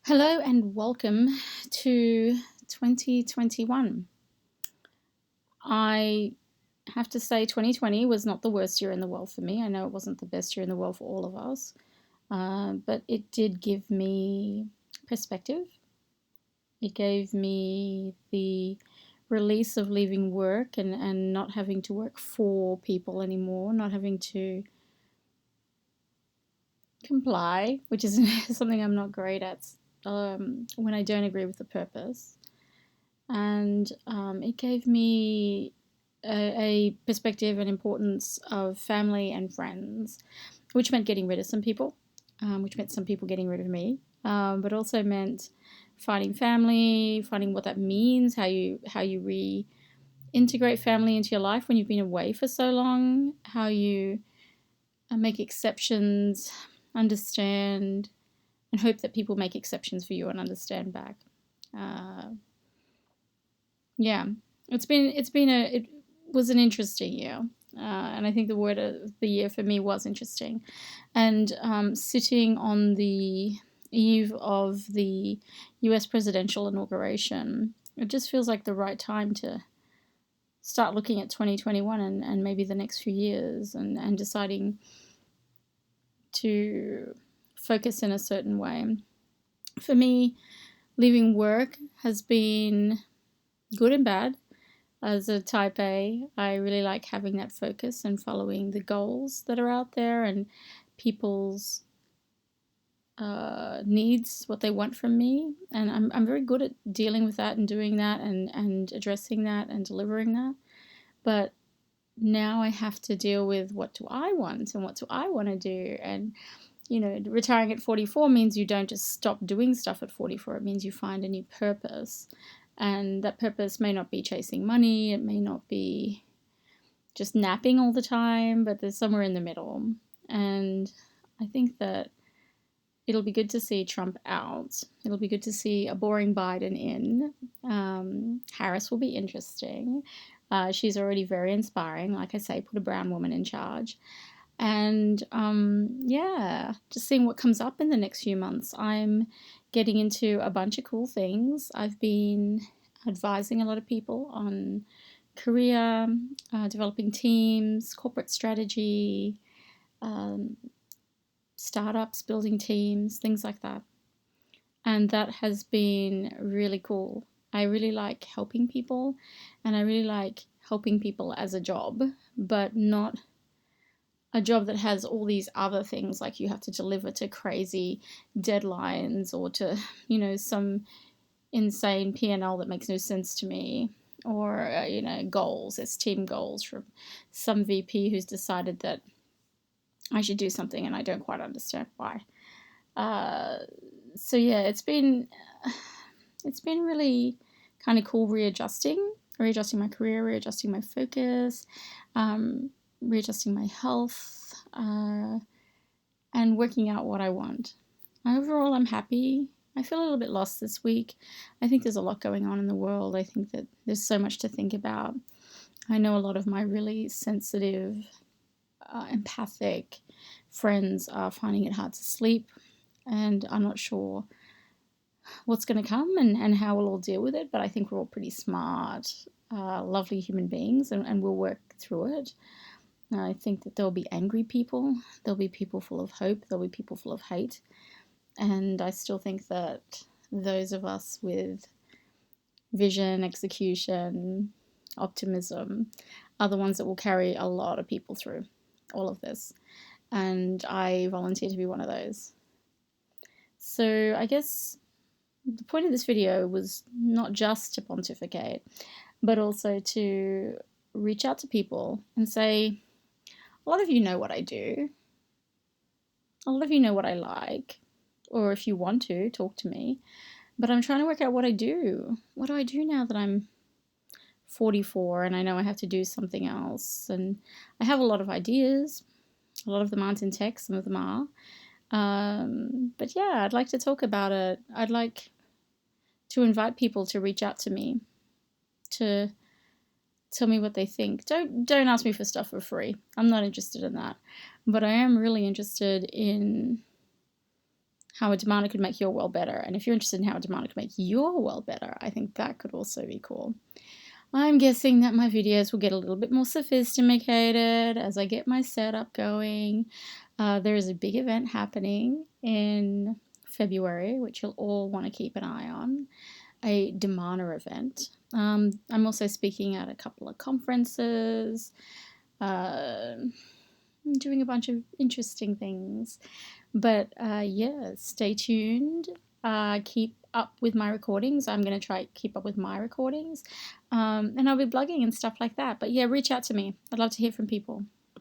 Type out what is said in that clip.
Hello and welcome to 2021. I have to say, 2020 was not the worst year in the world for me. I know it wasn't the best year in the world for all of us, but it did give me perspective. It gave me the release of leaving work and not having to work for people anymore, not having to comply, which is something I'm not great at when I don't agree with the purpose. And it gave me a perspective and importance of family and friends, which meant getting rid of some people, which meant some people getting rid of me, but also meant finding family, finding what that means, how you reintegrate family into your life when you've been away for so long, how you make exceptions, understand, and hope that people make exceptions for you and understand back. Uh, yeah, it was an interesting year, and I think the word of the year for me was interesting. And sitting on the eve of the U.S. presidential inauguration, it just feels like the right time to start looking at 2021 and maybe the next few years and deciding to focus in a certain way. For me, leaving work has been good and bad. As a type A, I really like having that focus and following the goals that are out there and people's needs, what they want from me. And I'm very good at dealing with that and doing that and addressing that and delivering that. But now I have to deal with what do I want and what do I want to do. And, retiring at 44 means you don't just stop doing stuff at 44. It means you find a new purpose. And that purpose may not be chasing money, it may not be just napping all the time, but there's somewhere in the middle. And I think that it'll be good to see Trump out. It'll be good to see a boring Biden in. Harris will be interesting. She's already very inspiring. Like I say, put a brown woman in charge. And yeah, just seeing what comes up in the next few months. I'm getting into a bunch of cool things. I've been advising a lot of people on career, developing teams, corporate strategy, um, startups, building teams, things like that. And that has been really cool. I really like helping people, and I really like helping people as a job, but not a job that has all these other things like you have to deliver to crazy deadlines or to, some insane P&L that makes no sense to me, or goals. It's team goals from some VP who's decided that I should do something and I don't quite understand why. Uh, so yeah, it's been really kind of cool readjusting my career, readjusting my focus, readjusting my health, and working out what I want. Overall, I'm happy. I feel a little bit lost this week. I think there's a lot going on in the world. I think that there's so much to think about. I know a lot of my really sensitive, empathic friends are finding it hard to sleep, and I'm not sure what's going to come and how we'll all deal with it, but I think we're all pretty smart, lovely human beings, and we'll work through it. I think that there'll be angry people, there'll be people full of hope, there'll be people full of hate, and I still think that those of us with vision, execution, optimism are the ones that will carry a lot of people through all of this. And I volunteer to be one of those. So I guess the point of this video was not just to pontificate, but also to reach out to people and say, a lot of you know what I do. A lot of you know what I like. Or if you want to, talk to me. But I'm trying to work out what I do. What do I do now that I'm 44 and I know I have to do something else? And I have a lot of ideas. A lot of them aren't in tech, some of them are. But yeah, I'd like to talk about it. I'd like to invite people to reach out to me, to tell me what they think. Don't ask me for stuff for free. I'm not interested in that. But I am really interested in how a demander could make your world better. And if you're interested in how a demander could make your world better, I think that could also be cool. I'm guessing that my videos will get a little bit more sophisticated as I get my setup going. There is a big event happening in February, which you'll all want to keep an eye on, a demander event. I'm also speaking at a couple of conferences, doing a bunch of interesting things. But yeah, stay tuned. Keep up with my recordings. I'm going to try keep up with my recordings. And I'll be blogging and stuff like that. But yeah, reach out to me. I'd love to hear from people.